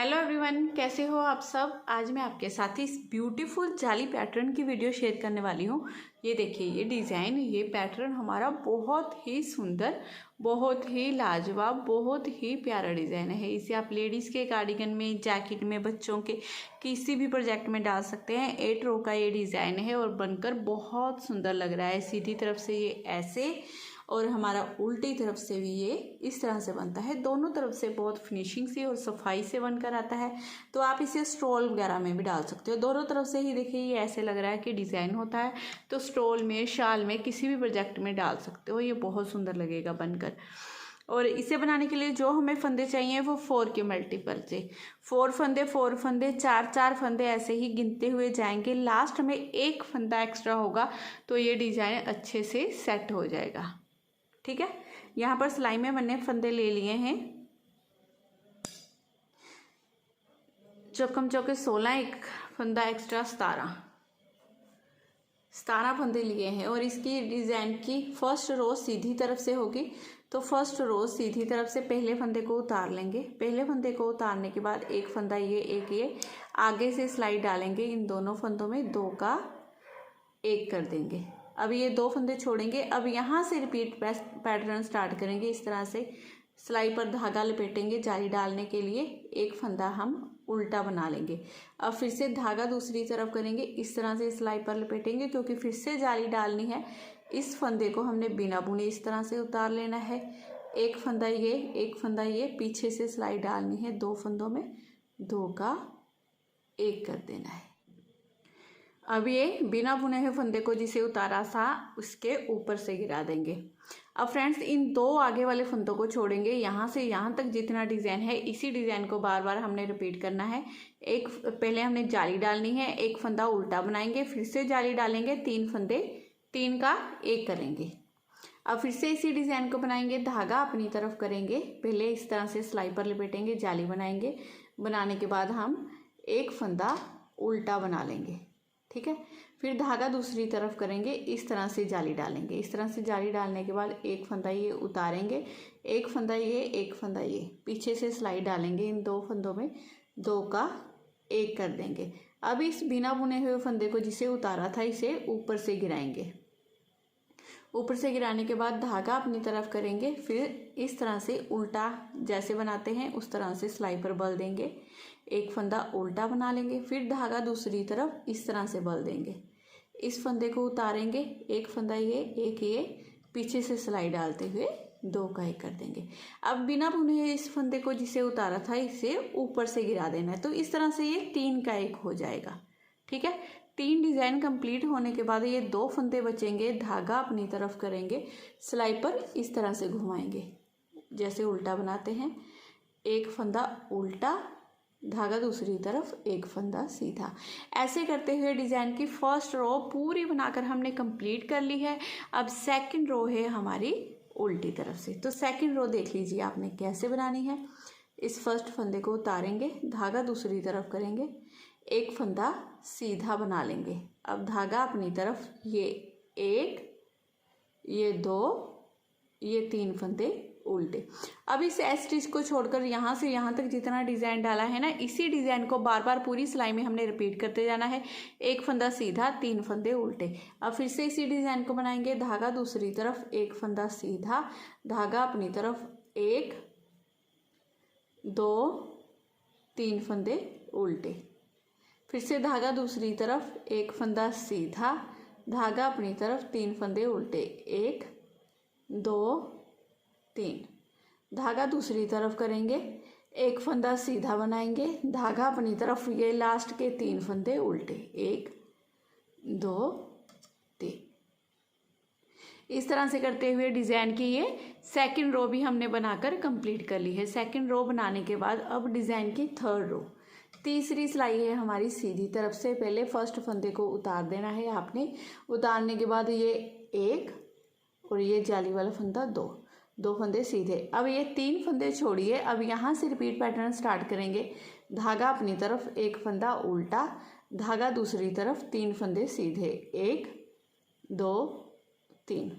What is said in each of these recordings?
Hello everyone, कैसे हो आप सब। आज मैं आपके साथ इस ब्यूटीफुल जाली पैटर्न की वीडियो शेयर करने वाली हूँ। ये देखिए, ये डिज़ाइन, ये पैटर्न हमारा बहुत ही सुंदर, बहुत ही लाजवाब, बहुत ही प्यारा डिज़ाइन है। इसे आप लेडीज़ के कार्डिगन में, जैकेट में, बच्चों के किसी भी प्रोजेक्ट में डाल सकते हैं। 8 रो का ये डिज़ाइन है और बनकर बहुत सुंदर लग रहा है। सीधी तरफ से ये ऐसे और हमारा उल्टी तरफ से भी ये इस तरह से बनता है। दोनों तरफ से बहुत फिनिशिंग से और सफाई से बनकर आता है। तो आप इसे स्टॉल वगैरह में भी डाल सकते हो। दोनों तरफ से ही देखिए, ये ऐसे लग रहा है कि डिज़ाइन होता है। तो स्टॉल में, शाल में, किसी भी प्रोजेक्ट में डाल सकते हो। ये बहुत सुंदर लगेगा बनकर। और इसे बनाने के लिए जो हमें फंदे चाहिए वो 4 के मल्टीपल से 4 फंदे, 4 फंदे, 4 फंदे ऐसे ही गिनते हुए जाएंगे। लास्ट में एक फंदा एक्स्ट्रा होगा तो ये डिज़ाइन अच्छे से सेट हो जाएगा। ठीक है, यहाँ पर सिलाई में मैंने फंदे ले लिए हैं चौकम चौके 16, एक फंदा एक्स्ट्रा 17 फंदे लिए हैं। और इसकी डिज़ाइन की फर्स्ट रो सीधी तरफ से होगी। तो फर्स्ट रो सीधी तरफ से पहले फंदे को उतार लेंगे। पहले फंदे को उतारने के बाद एक फंदा ये, एक ये, आगे से सिलाई डालेंगे। इन दोनों फंदों में 2 का 1 कर देंगे। अब ये 2 फंदे छोड़ेंगे। अब यहाँ से रिपीट पैटर्न स्टार्ट करेंगे। इस तरह से सिलाई पर धागा लपेटेंगे जाली डालने के लिए। एक फंदा हम उल्टा बना लेंगे। अब फिर से धागा दूसरी तरफ करेंगे। इस तरह से सिलाई पर लपेटेंगे क्योंकि फिर से जाली डालनी है। इस फंदे को हमने बिना बुने इस तरह से उतार लेना है। एक फंदा ये, एक फंदा ये, पीछे से सिलाई डालनी है। 2 फंदों में 2 का 1 कर देना है। अब ये बिना बुने हुए फंदे को जिसे उतारा था उसके ऊपर से गिरा देंगे। अब फ्रेंड्स, इन 2 आगे वाले फंदों को छोड़ेंगे। यहाँ से यहाँ तक जितना डिज़ाइन है, इसी डिज़ाइन को बार बार हमने रिपीट करना है। एक पहले हमने जाली डालनी है, एक फंदा उल्टा बनाएंगे, फिर से जाली डालेंगे, 3 फंदे, 3 का 1 करेंगे। अब फिर से इसी डिज़ाइन को बनाएंगे। धागा अपनी तरफ करेंगे, पहले इस तरह से सिलाई पर लपेटेंगे, जाली बनाएंगे। बनाने के बाद हम एक फंदा उल्टा बना लेंगे। ठीक है, फिर धागा दूसरी तरफ करेंगे, इस तरह से जाली डालेंगे। इस तरह से जाली डालने के बाद एक फंदा ये उतारेंगे, एक फंदा ये, एक फंदा ये, पीछे से सिलाई डालेंगे। इन 2 फंदों में 2 का 1 कर देंगे। अब इस बिना बुने हुए फंदे को जिसे उतारा था इसे ऊपर से गिराएंगे। ऊपर से गिराने के बाद धागा अपनी तरफ करेंगे, फिर इस तरह से उल्टा जैसे बनाते हैं उस तरह से सिलाई पर बल देंगे। एक फंदा उल्टा बना लेंगे, फिर धागा दूसरी तरफ इस तरह से बल देंगे। इस फंदे को उतारेंगे, एक फंदा ये, एक ये, पीछे से सिलाई डालते हुए 2 का 1 कर देंगे। अब बिना बुने हुए इस फंदे को जिसे उतारा था इसे ऊपर से गिरा देना है। तो इस तरह से ये 3 का 1 हो जाएगा। ठीक है, 3 डिज़ाइन कंप्लीट होने के बाद ये 2 फंदे बचेंगे। धागा अपनी तरफ करेंगे, सिलाई पर इस तरह से घुमाएंगे जैसे उल्टा बनाते हैं। एक फंदा उल्टा, धागा दूसरी तरफ, एक फंदा सीधा। ऐसे करते हुए डिज़ाइन की फर्स्ट रो पूरी बनाकर हमने कंप्लीट कर ली है। अब सेकंड रो है हमारी उल्टी तरफ से। तो सेकंड रो देख लीजिए आपने कैसे बनानी है। इस फर्स्ट फंदे को उतारेंगे, धागा दूसरी तरफ करेंगे, एक फंदा सीधा बना लेंगे। अब धागा अपनी तरफ, ये 1, ये 2, ये 3 फंदे उल्टे। अब इस स्टिच को छोड़कर यहाँ से यहाँ तक जितना डिज़ाइन डाला है ना, इसी डिज़ाइन को बार बार पूरी सिलाई में हमने रिपीट करते जाना है। एक फंदा सीधा, 3 फंदे उल्टे। अब फिर से इसी डिज़ाइन को बनाएंगे। धागा दूसरी तरफ, एक फंदा सीधा, धागा अपनी तरफ, 1, 2, 3 फंदे उल्टे। फिर से धागा दूसरी तरफ, एक फंदा सीधा, धागा अपनी तरफ, 3 फंदे उल्टे, 1, 2, 3। धागा दूसरी तरफ करेंगे, एक फंदा सीधा बनाएंगे, धागा अपनी तरफ, ये लास्ट के 3 फंदे उल्टे, 1, 2, 3। इस तरह से करते हुए डिज़ाइन की ये सेकंड रो भी हमने बनाकर कंप्लीट कर ली है। सेकंड रो बनाने के बाद अब डिज़ाइन की थर्ड रो, तीसरी सिलाई है हमारी सीधी तरफ से। पहले फर्स्ट फंदे को उतार देना है आपने। उतारने के बाद ये 1 और ये जाली वाला फंदा 2 फंदे सीधे। अब ये 3 फंदे छोड़िए। अब यहाँ से रिपीट पैटर्न स्टार्ट करेंगे। धागा अपनी तरफ, एक फंदा उल्टा, धागा दूसरी तरफ, 3 फंदे सीधे, 1, 2, 3।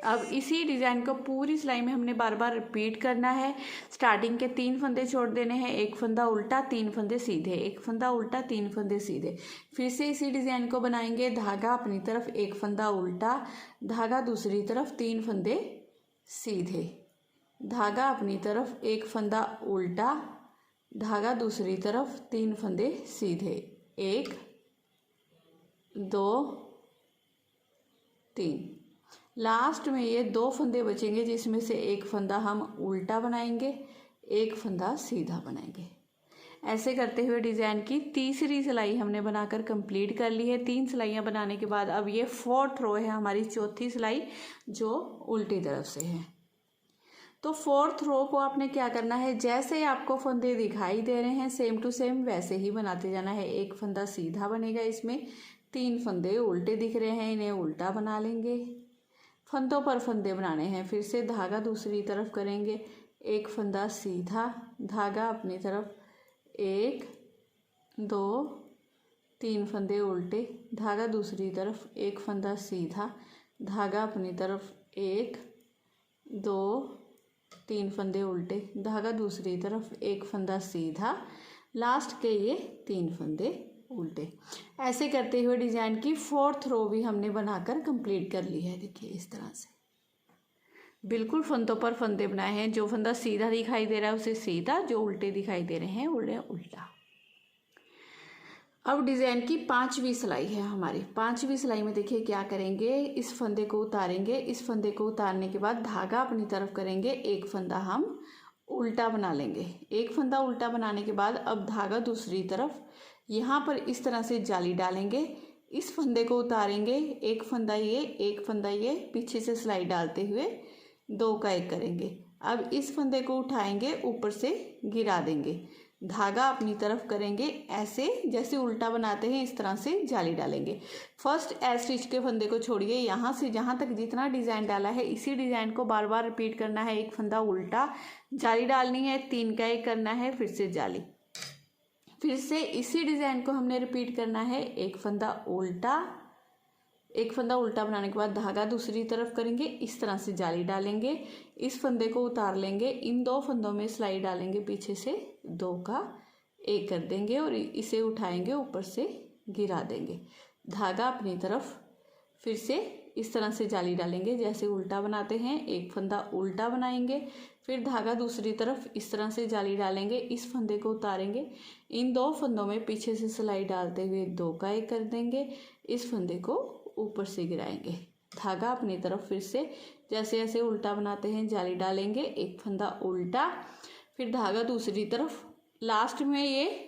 अब इसी डिज़ाइन को पूरी सिलाई में हमने बार बार रिपीट करना है। स्टार्टिंग के 3 फंदे छोड़ देने हैं, एक फंदा उल्टा 3 फंदे सीधे, एक फंदा उल्टा 3 फंदे सीधे। फिर से इसी डिज़ाइन को बनाएंगे, धागा अपनी तरफ, एक फंदा उल्टा, धागा दूसरी तरफ, 3 फंदे सीधे, धागा अपनी तरफ, एक फंदा उल्टा, धागा दूसरी तरफ, 3 फंदे सीधे, 1 2 3। लास्ट में ये 2 फंदे बचेंगे जिसमें से एक फंदा हम उल्टा बनाएंगे, एक फंदा सीधा बनाएंगे। ऐसे करते हुए डिज़ाइन की तीसरी सिलाई हमने बनाकर कंप्लीट कर ली है। 3 सिलाइयाँ बनाने के बाद अब ये 4th रो है हमारी, चौथी सिलाई जो उल्टी तरफ से है। तो 4th रो को आपने क्या करना है, जैसे आपको फंदे दिखाई दे रहे हैं सेम टू सेम वैसे ही बनाते जाना है। एक फंदा सीधा बनेगा, इसमें 3 फंदे उल्टे दिख रहे हैं, इन्हें उल्टा बना लेंगे। फंदों पर फंदे बनाने हैं, फिर से धागा दूसरी तरफ करेंगे, एक फंदा सीधा, धागा अपनी तरफ, 1 2 3 फंदे उल्टे, धागा दूसरी तरफ, एक फंदा सीधा, धागा अपनी तरफ, 1 2 3 फंदे उल्टे, धागा दूसरी तरफ, एक फंदा सीधा, लास्ट के ये 3 फंदे उल्टे। ऐसे करते हुए डिज़ाइन की 4th रो भी हमने बनाकर कंप्लीट कर ली है। देखिए इस तरह से बिल्कुल फंदों पर फंदे बनाए हैं। जो फंदा सीधा दिखाई दे रहा है उसे सीधा, जो उल्टे दिखाई दे रहे हैं उन्हें उल्टा। अब डिज़ाइन की 5वीं सिलाई है हमारी। 5वीं सिलाई में देखिए क्या करेंगे, इस फंदे को उतारेंगे, इस फंदे को उतारने के बाद धागा अपनी तरफ करेंगे, एक फंदा हम उल्टा बना लेंगे। एक फंदा उल्टा बनाने के बाद अब धागा दूसरी तरफ, यहाँ पर इस तरह से जाली डालेंगे, इस फंदे को उतारेंगे, एक फंदा ये, एक फंदा ये, पीछे से सिलाई डालते हुए 2 का 1 करेंगे। अब इस फंदे को उठाएंगे, ऊपर से गिरा देंगे, धागा अपनी तरफ करेंगे, ऐसे जैसे उल्टा बनाते हैं इस तरह से जाली डालेंगे। फर्स्ट एज स्टिच के फंदे को छोड़िए, यहाँ से जहाँ तक जितना डिज़ाइन डाला है इसी डिज़ाइन को बार बार रिपीट करना है। एक फंदा उल्टा, जाली डालनी है, 3 का 1 करना है, फिर से जाली, फिर से इसी डिज़ाइन को हमने रिपीट करना है। एक फंदा उल्टा, एक फंदा उल्टा बनाने के बाद धागा दूसरी तरफ करेंगे, इस तरह से जाली डालेंगे, इस फंदे को उतार लेंगे, इन 2 फंदों में सिलाई डालेंगे, पीछे से 2 का 1 कर देंगे और इसे उठाएंगे, ऊपर से गिरा देंगे, धागा अपनी तरफ, फिर से इस तरह से जाली डालेंगे जैसे उल्टा बनाते हैं। एक फंदा उल्टा बनाएंगे, फिर धागा दूसरी तरफ, इस तरह से जाली डालेंगे, इस फंदे को उतारेंगे, इन 2 फंदों में पीछे से सिलाई डालते हुए 2 का 1 कर देंगे, इस फंदे को ऊपर से गिराएंगे, धागा अपनी तरफ, फिर से जैसे जैसे उल्टा बनाते हैं जाली डालेंगे, एक फंदा उल्टा, फिर धागा दूसरी तरफ। लास्ट में ये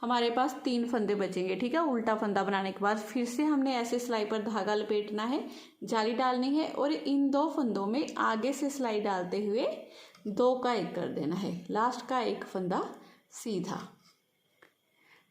हमारे पास 3 फंदे बचेंगे, ठीक है। उल्टा फंदा बनाने के बाद फिर से हमने ऐसे सिलाई पर धागा लपेटना है, जाली डालनी है और इन 2 फंदों में आगे से सिलाई डालते हुए 2 का 1 कर देना है, लास्ट का 1 फंदा सीधा,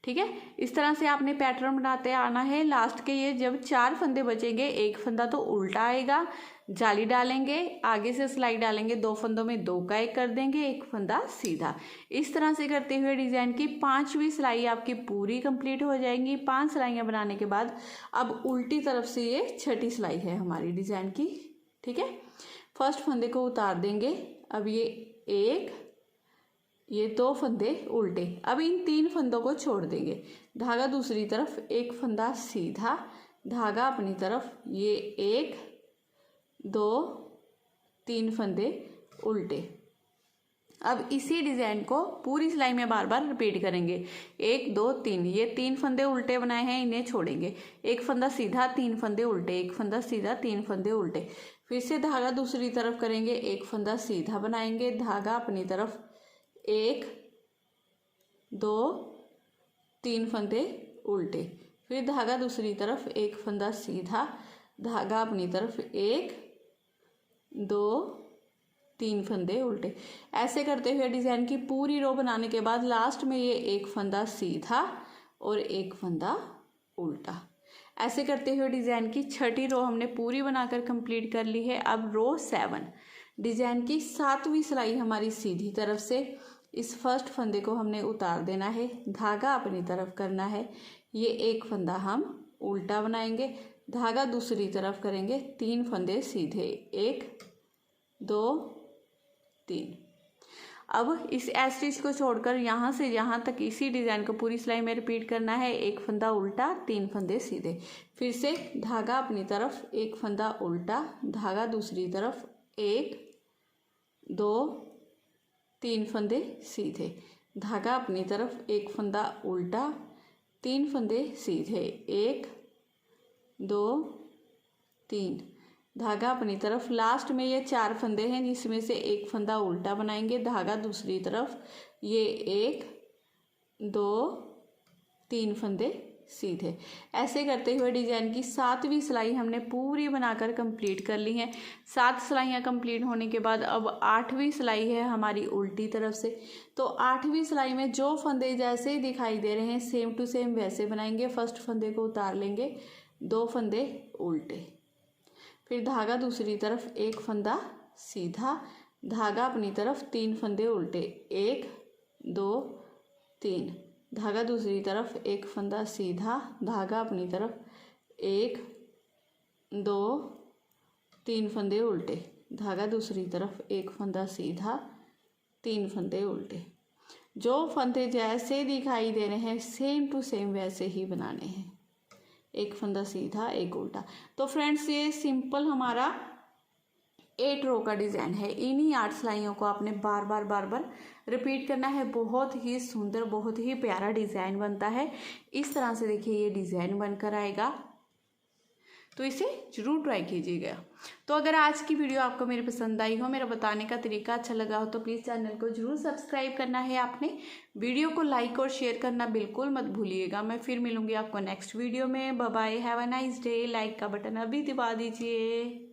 ठीक है। इस तरह से आपने पैटर्न बनाते आना है। लास्ट के ये जब 4 फंदे बचेंगे, एक फंदा तो उल्टा आएगा, जाली डालेंगे, आगे से सिलाई डालेंगे, 2 फंदों में 2 का 1 कर देंगे, एक फंदा सीधा। इस तरह से करते हुए डिज़ाइन की 5वीं सिलाई आपकी पूरी कंप्लीट हो जाएंगी। 5 सिलाइयाँ बनाने के बाद अब उल्टी तरफ से ये 6ठी सिलाई है हमारी डिज़ाइन की, ठीक है। फर्स्ट फंदे को उतार देंगे, अब ये 1, ये 2 फंदे उल्टे, अब इन 3 फंदों को छोड़ देंगे, धागा दूसरी तरफ, एक फंदा सीधा, धागा अपनी तरफ, ये 1 2 3 फंदे उल्टे। अब इसी डिज़ाइन को पूरी सिलाई में बार बार रिपीट करेंगे, 1 2 3, ये 3 फंदे उल्टे बनाए हैं, इन्हें छोड़ेंगे, एक फंदा सीधा, 3 फंदे उल्टे, एक फंदा सीधा, 3 फंदे उल्टे, फिर से धागा दूसरी तरफ करेंगे, एक फंदा सीधा बनाएंगे, धागा अपनी तरफ, 1 2 3 फंदे उल्टे, फिर धागा दूसरी तरफ, एक फंदा सीधा, धागा अपनी तरफ, 1 2 3 फंदे उल्टे। ऐसे करते हुए डिज़ाइन की पूरी रो बनाने के बाद लास्ट में ये एक फंदा सीधा और एक फंदा उल्टा। ऐसे करते हुए डिज़ाइन की 6ठी रो हमने पूरी बनाकर कंप्लीट कर ली है। अब रो 7, डिज़ाइन की 7वीं सिलाई हमारी सीधी तरफ से, इस फर्स्ट फंदे को हमने उतार देना है, धागा अपनी तरफ करना है, ये एक फंदा हम उल्टा बनाएंगे, धागा दूसरी तरफ करेंगे, 3 फंदे सीधे, 1 2 3। अब इस स्टिच को छोड़कर यहाँ से यहाँ तक इसी डिज़ाइन को पूरी सिलाई में रिपीट करना है। 1 फंदा उल्टा, 3 फंदे सीधे। फिर से धागा अपनी तरफ, 1 फंदा उल्टा, धागा दूसरी तरफ, 1 2 3 फंदे सीधे, धागा अपनी तरफ, 1 फंदा उल्टा, 3 फंदे सीधे, 1 2 3, धागा अपनी तरफ। लास्ट में ये 4 फंदे हैं जिसमें से 1 फंदा उल्टा बनाएंगे, धागा दूसरी तरफ, ये 1 2 3 फंदे सीधे। ऐसे करते हुए डिजाइन की 7वीं सिलाई हमने पूरी बनाकर कंप्लीट कर ली है। 7 सिलाइयाँ कंप्लीट होने के बाद अब 8वीं सिलाई है हमारी उल्टी तरफ से। तो 8वीं सिलाई में जो फंदे जैसे ही दिखाई दे रहे हैं सेम टू सेम वैसे बनाएंगे। फर्स्ट फंदे को उतार लेंगे, 2 फंदे उल्टे, फिर धागा दूसरी तरफ, 1 फंदा सीधा, धागा अपनी तरफ, 3 फंदे उल्टे, 1 2 3, धागा दूसरी तरफ, 1 फंदा सीधा, धागा अपनी तरफ, 1 2 3 फंदे उल्टे, धागा दूसरी तरफ, 1 फंदा सीधा, 3 फंदे उल्टे। जो फंदे जैसे दिखाई दे रहे हैं सेम टू सेम वैसे ही बनाने हैं। 1 फंदा सीधा, 1 उल्टा। तो फ्रेंड्स ये सिंपल हमारा 8 रो का डिज़ाइन है। इन्हीं 8 सिलाइयों को आपने बार बार रिपीट करना है। बहुत ही सुंदर, बहुत ही प्यारा डिज़ाइन बनता है। इस तरह से देखिए ये डिज़ाइन बनकर आएगा, तो इसे ज़रूर ट्राई कीजिएगा। तो अगर आज की वीडियो आपको मेरी पसंद आई हो, मेरा बताने का तरीका अच्छा लगा हो, तो प्लीज़ चैनल को ज़रूर सब्सक्राइब करना है आपने। वीडियो को लाइक और शेयर करना बिल्कुल मत भूलिएगा। मैं फिर मिलूँगी आपको नेक्स्ट वीडियो में। Bye bye, have a nice day. Like का बटन अभी दबा दीजिए।